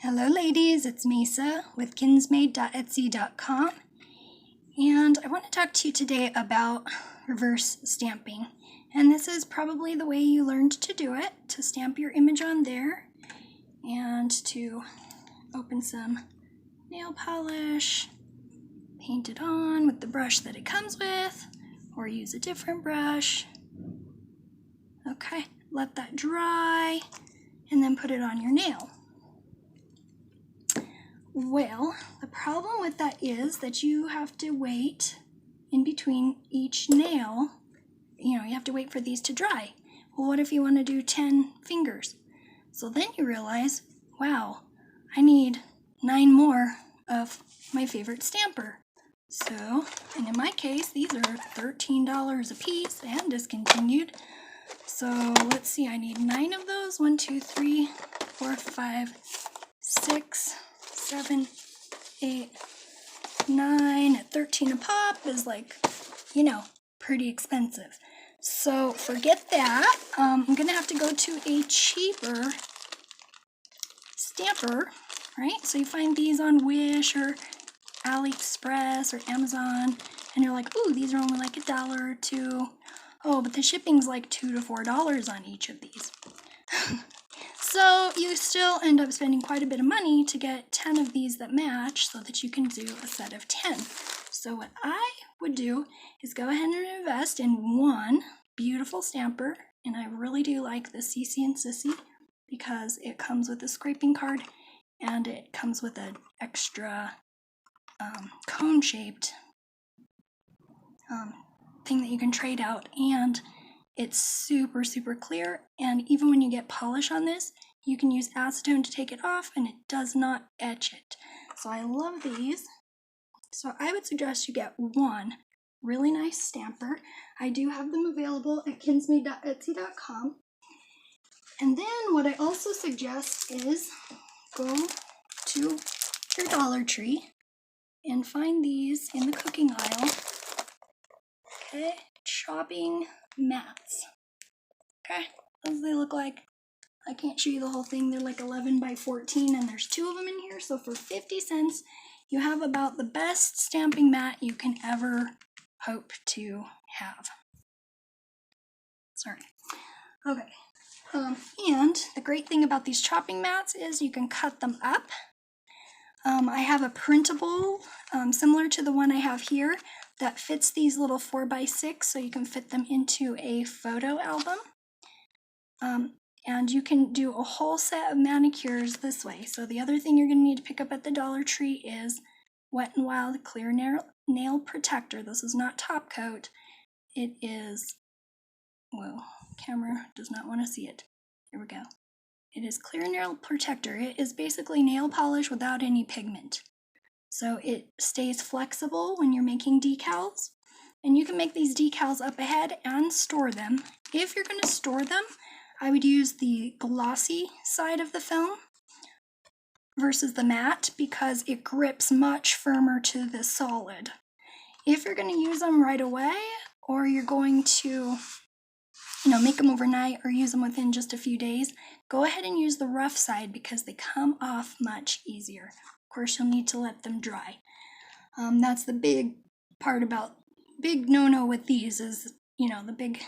Hello ladies, it's Mesa with kinsmade.etsy.com, and I want to talk to you today about reverse stamping. And this is probably the way you learned to do it, to stamp your image on there and to open some nail polish, paint it on with the brush that it comes with, or use a different brush. Okay, let that dry and then put it on your nail. Well, the problem with that is that you have to wait in between each nail. You have to wait for these to dry. Well, what if you want to do 10 fingers? So then you realize, wow, I need 9 more of my favorite stamper. So, and in my case, these are $13 a piece and discontinued. So let's see, I need 9 of those. 1, 2, 3, 4, 5, 6, 7, 8, 9, 13 a pop is like, pretty expensive. So forget that. I'm gonna have to go to a cheaper stamper, right? So you find these on Wish or AliExpress or Amazon, and you're like, ooh, these are only like $1 or $2. Oh, but the shipping's like $2 to $4 on each of these. So you still end up spending quite a bit of money to get 10 of these that match so that you can do a set of 10. So what I would do is go ahead and invest in one beautiful stamper, and I really do like the CC and Sissy because it comes with a scraping card and it comes with an extra cone-shaped thing that you can trade out, and it's super, super clear, and even when you get polish on this, you can use acetone to take it off, and it does not etch it. So I love these. So I would suggest you get one really nice stamper. I do have them available at kinsmade.etsy.com. And then what I also suggest is go to your Dollar Tree and find these in the cooking aisle. Okay, chopping mats. Okay, those they look like. I can't show you the whole thing. They're like 11 by 14, and there's 2 of them in here. So for 50 cents, you have about the best stamping mat you can ever hope to have. Sorry. Okay. And the great thing about these chopping mats is you can cut them up. I have a printable, similar to the one I have here, that fits these little 4x6, so you can fit them into a photo album. And you can do a whole set of manicures this way. So the other thing you're going to need to pick up at the Dollar Tree is Wet n Wild Clear Nail Protector. This is not top coat. It is, whoa, camera does not want to see it. Here we go. It is Clear Nail Protector. It is basically nail polish without any pigment. So it stays flexible when you're making decals. And you can make these decals up ahead and store them. If you're going to store them, I would use the glossy side of the film versus the matte because it grips much firmer to the solid. If you're going to use them right away, or you're going to make them overnight or use them within just a few days, go ahead and use the rough side because they come off much easier. Of course, you'll need to let them dry. That's the big part about, big no-no with these is, the big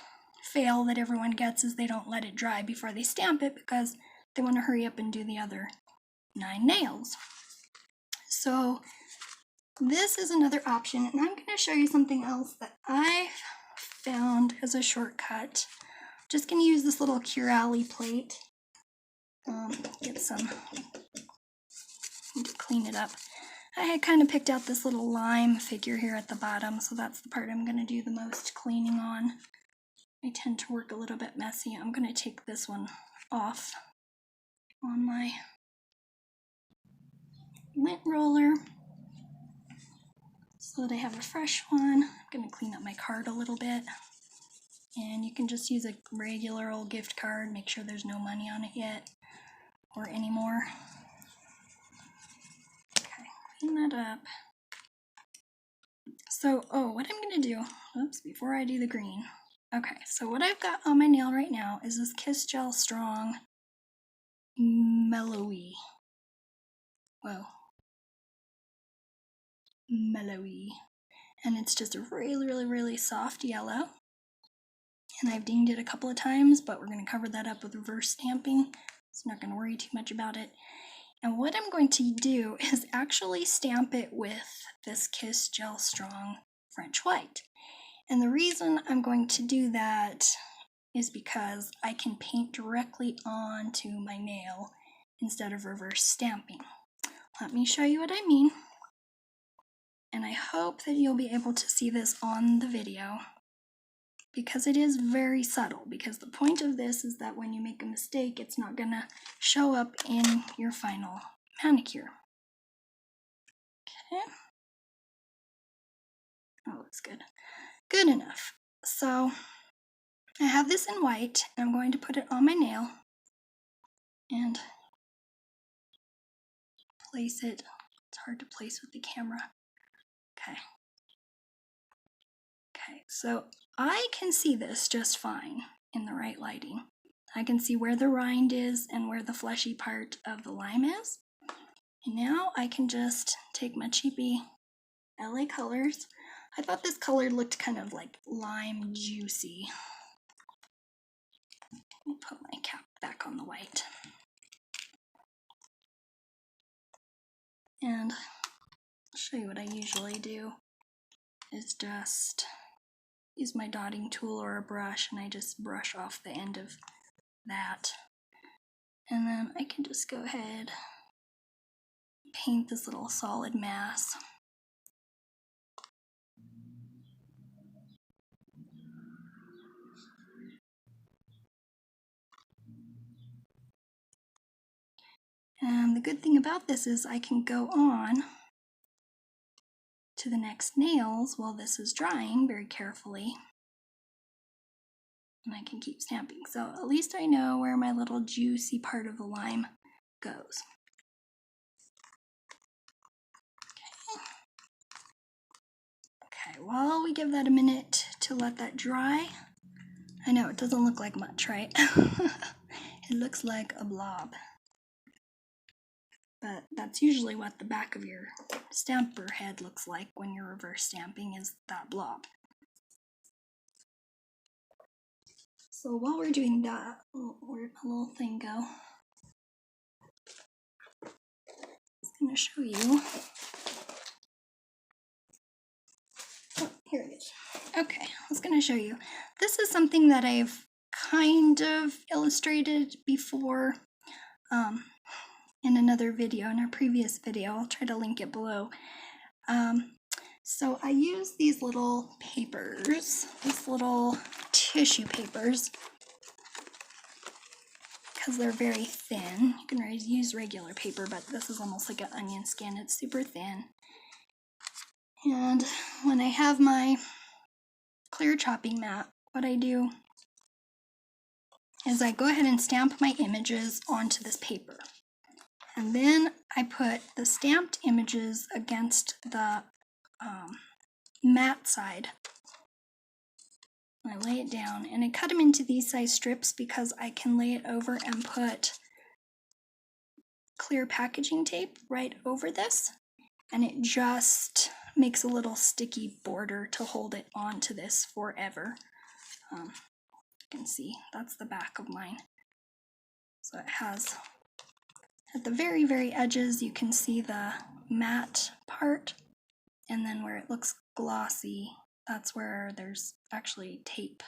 fail that everyone gets is they don't let it dry before they stamp it because they want to hurry up and do the other 9 nails. So this is another option, and I'm going to show you something else that I found as a shortcut. Just going to use this little Curali plate. Get some, need to clean it up. I had kind of picked out this little lime figure here at the bottom, so that's the part I'm going to do the most cleaning on. I tend to work a little bit messy. I'm going to take this one off on my lint roller so that I have a fresh one. I'm going to clean up my card a little bit. And you can just use a regular old gift card. Make sure there's no money on it yet or anymore. Okay, clean that up. So, what I'm going to do, before I do the green. Okay, so what I've got on my nail right now is this Kiss Gel Strong Mellowy. whoa, mellowy. And it's just a really, really, really soft yellow. And I've dinged it a couple of times, but we're going to cover that up with reverse stamping. So I'm not going to worry too much about it. And what I'm going to do is actually stamp it with this Kiss Gel Strong French White. And the reason I'm going to do that is because I can paint directly onto my nail instead of reverse stamping. Let me show you what I mean. And I hope that you'll be able to see this on the video, because it is very subtle, because the point of this is that when you make a mistake, it's not gonna show up in your final manicure. Okay. That looks good. Good enough. So I have this in white, and I'm going to put it on my nail and place it. It's hard to place with the camera. Okay. Okay, so I can see this just fine in the right lighting. I can see where the rind is and where the fleshy part of the lime is. And now I can just take my cheapy LA Colors. I thought this color looked kind of like lime juicy. Let me put my cap back on the white. And I'll show you what I usually do is just use my dotting tool or a brush, and I just brush off the end of that. And then I can just go ahead and paint this little solid mass. And the good thing about this is I can go on to the next nails while this is drying very carefully. And I can keep stamping. So at least I know where my little juicy part of the lime goes. Okay, while we give that a minute to let that dry. I know it doesn't look like much, right? It looks like a blob. But that's usually what the back of your stamper head looks like when you're reverse stamping, is that blob. So while we're doing that, where'd my little thing go? It's going to show you. Oh, here it is. Okay, I was going to show you. This is something that I've kind of illustrated before in another video, in a previous video. I'll try to link it below. So I use these little papers, these little tissue papers, because they're very thin. You can use regular paper, but this is almost like an onion skin. It's super thin. And when I have my clear chopping mat, what I do is I go ahead and stamp my images onto this paper. And then I put the stamped images against the matte side. I lay it down, and I cut them into these size strips because I can lay it over and put clear packaging tape right over this, and it just makes a little sticky border to hold it onto this forever. You can see that's the back of mine. So it has, at the very, very edges, you can see the matte part, and then where it looks glossy, that's where there's actually tape,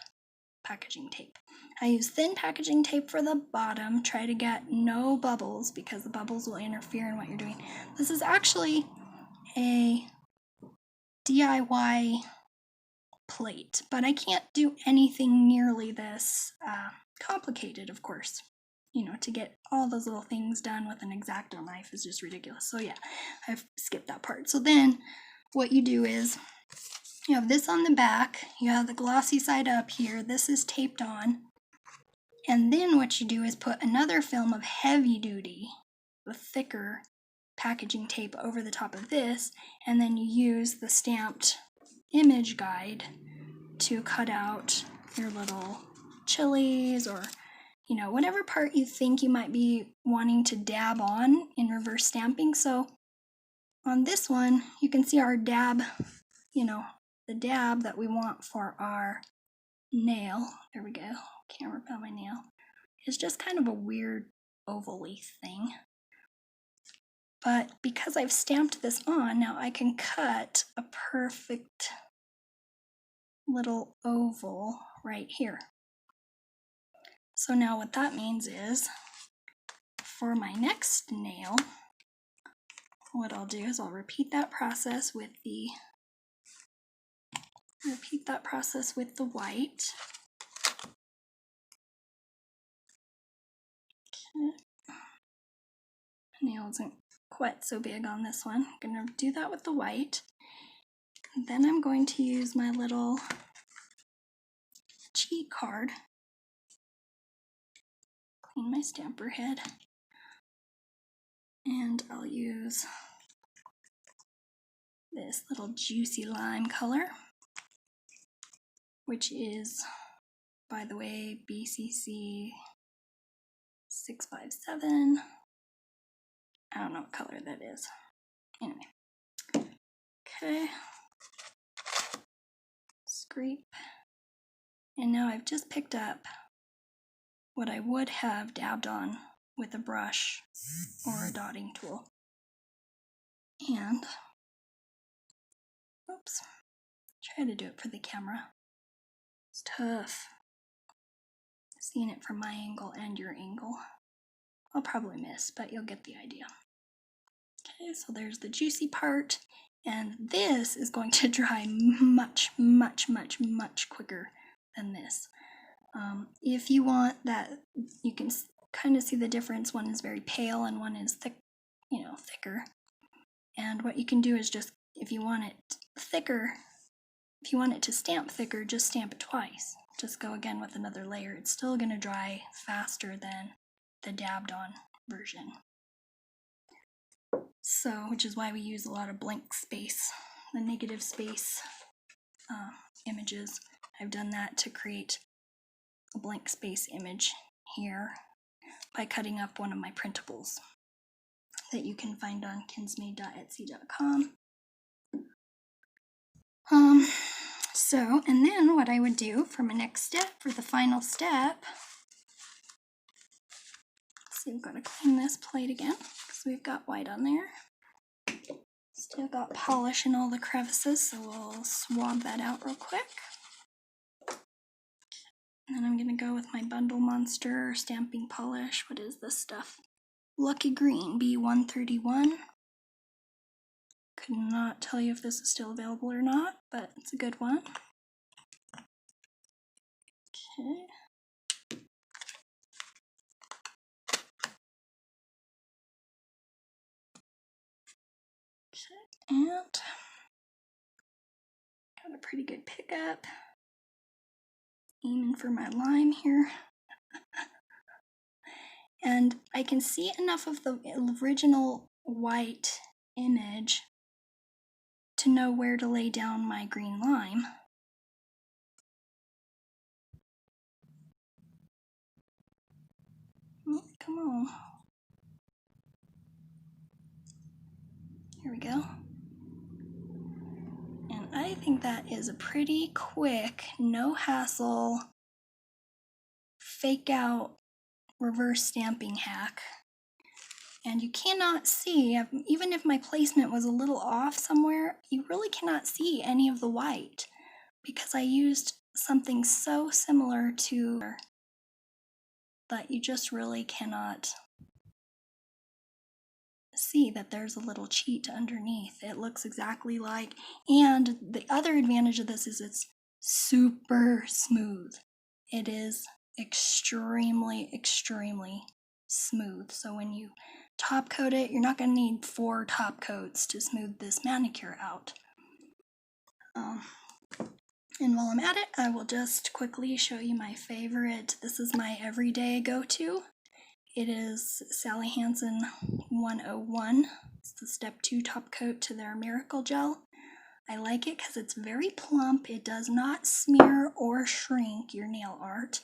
packaging tape. I use thin packaging tape for the bottom, try to get no bubbles because the bubbles will interfere in what you're doing. This is actually a DIY plate, but I can't do anything nearly this complicated, of course. You know, to get all those little things done with an X-Acto knife is just ridiculous. So yeah, I've skipped that part. So then what you do is you have this on the back, you have the glossy side up here, this is taped on, and then what you do is put another film of heavy duty, the thicker packaging tape over the top of this, and then you use the stamped image guide to cut out your little chilies or you know, whatever part you think you might be wanting to dab on in reverse stamping. So on this one, you can see our dab, you know, the dab that we want for our nail. There we go. Camera found my nail. It's just kind of a weird oval-y thing. But because I've stamped this on, now I can cut a perfect little oval right here. So now what that means is, for my next nail, what I'll do is I'll repeat that process with the white. Okay. Nail isn't quite so big on this one. I'm going to do that with the white. And then I'm going to use my little cheat card. Clean my stamper head. And I'll use this little juicy lime color, which is, by the way, BCC 657. I don't know what color that is. Anyway. Okay. Scrape. And now I've just picked up what I would have dabbed on with a brush or a dotting tool. And, oops, try to do it for the camera. It's tough seeing it from my angle and your angle. I'll probably miss, but you'll get the idea. Okay, so there's the juicy part, and this is going to dry much, much, much, much quicker than this. If you want that, you can kind of see the difference. One is very pale and one is thick, you know, thicker. And what you can do is just, if you want it thicker, if you want it to stamp thicker, just stamp it twice. Just go again with another layer. It's still going to dry faster than the dabbed on version. So, which is why we use a lot of blank space, the negative space images. I've done that to create a blank space image here by cutting up one of my printables that you can find on kinsmade.etsy.com. So, and then what I would do for my next step, for the final step, let's see, we've got to clean this plate again because we've got white on there. Still got polish in all the crevices, so we'll swab that out real quick. And then I'm going to go with my Bundle Monster stamping polish. What is this stuff? Lucky Green B131. Could not tell you if this is still available or not, but it's a good one. Okay. Okay, and got a pretty good pickup. Aiming for my lime here. And I can see enough of the original white image to know where to lay down my green lime. Oh, come on. Here we go. And I think that is a pretty quick, no hassle, fake out reverse stamping hack. And you cannot see, even if my placement was a little off somewhere, you really cannot see any of the white because I used something so similar to that you just really cannot see that there's a little cheat underneath. It looks exactly like, and the other advantage of this is it's super smooth. It is extremely, extremely smooth. So when you top coat it, you're not going to need 4 top coats to smooth this manicure out. And while I'm at it, I will just quickly show you my favorite. This is my everyday go-to. It is Sally Hansen 101. It's the step 2 top coat to their Miracle Gel. I like it because it's very plump. It does not smear or shrink your nail art.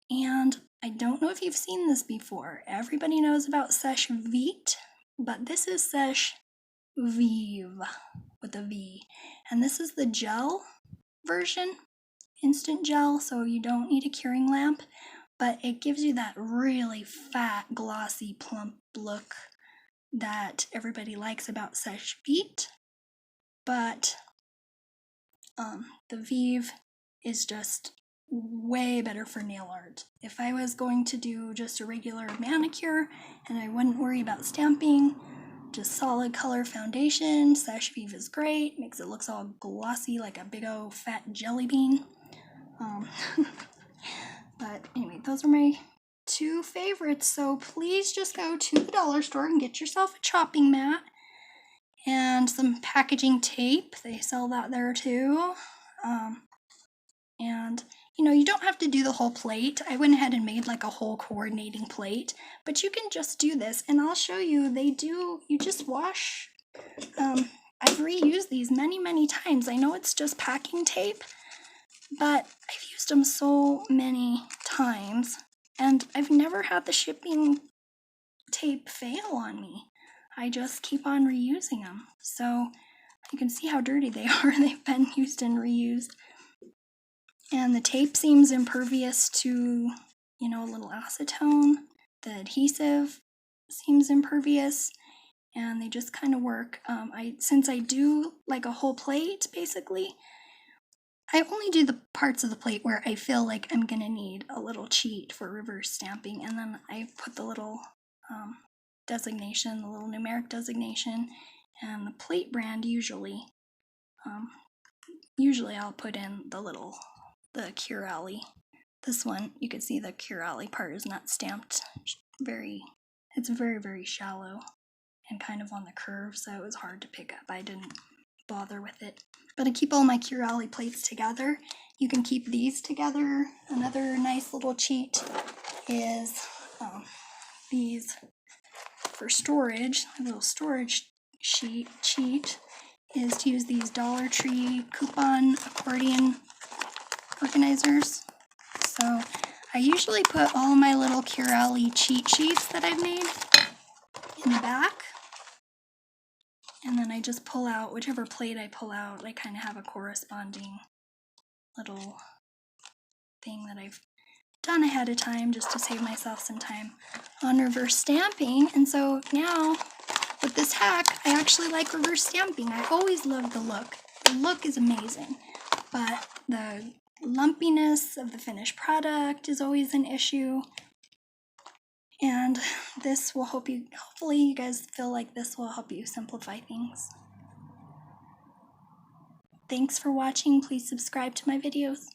And I don't know if you've seen this before. Everybody knows about Sèche Vite, but this is Sèche Vive with a V. And this is the gel version, instant gel, so you don't need a curing lamp, but it gives you that really fat, glossy, plump look that everybody likes about Sèche Vite. But the Vive is just way better for nail art. If I was going to do just a regular manicure and I wouldn't worry about stamping, just solid color foundation, Sèche Vive is great, makes it look all glossy like a big old fat jelly bean. But anyway, those are my two favorites, so please just go to the dollar store and get yourself a chopping mat and some packaging tape. They sell that there too. And you don't have to do the whole plate. I went ahead and made like a whole coordinating plate, but you can just do this, and I'll show you. You just wash. I've reused these many times. I know it's just packing tape, but I've used them so many times, and I've never had the shipping tape fail on me. I just keep on reusing them. So you can see how dirty they are. They've been used and reused. And the tape seems impervious to, a little acetone. The adhesive seems impervious, and they just kind of work. Since I do like a whole plate, basically, I only do the parts of the plate where I feel like I'm gonna need a little cheat for reverse stamping, and then I put the little designation, the little numeric designation, and the plate brand usually I'll put in the Curali. This one, you can see the Curali part is not stamped it's very shallow and kind of on the curve, so it was hard to pick up. I didn't bother with it. But I keep all my Curali plates together. You can keep these together. Another nice little cheat is these for storage. A little storage cheat is to use these Dollar Tree coupon accordion organizers. So I usually put all my little Curali cheat sheets that I've made in the back, and then I just pull out whichever plate I pull out. I kind of have a corresponding little thing that I've done ahead of time just to save myself some time on reverse stamping. And so now with this hack, I actually like reverse stamping. I always love the look. The look is amazing, but the lumpiness of the finished product is always an issue. And this will hopefully you guys feel like this will help you simplify things. Thanks for watching. Please subscribe to my videos.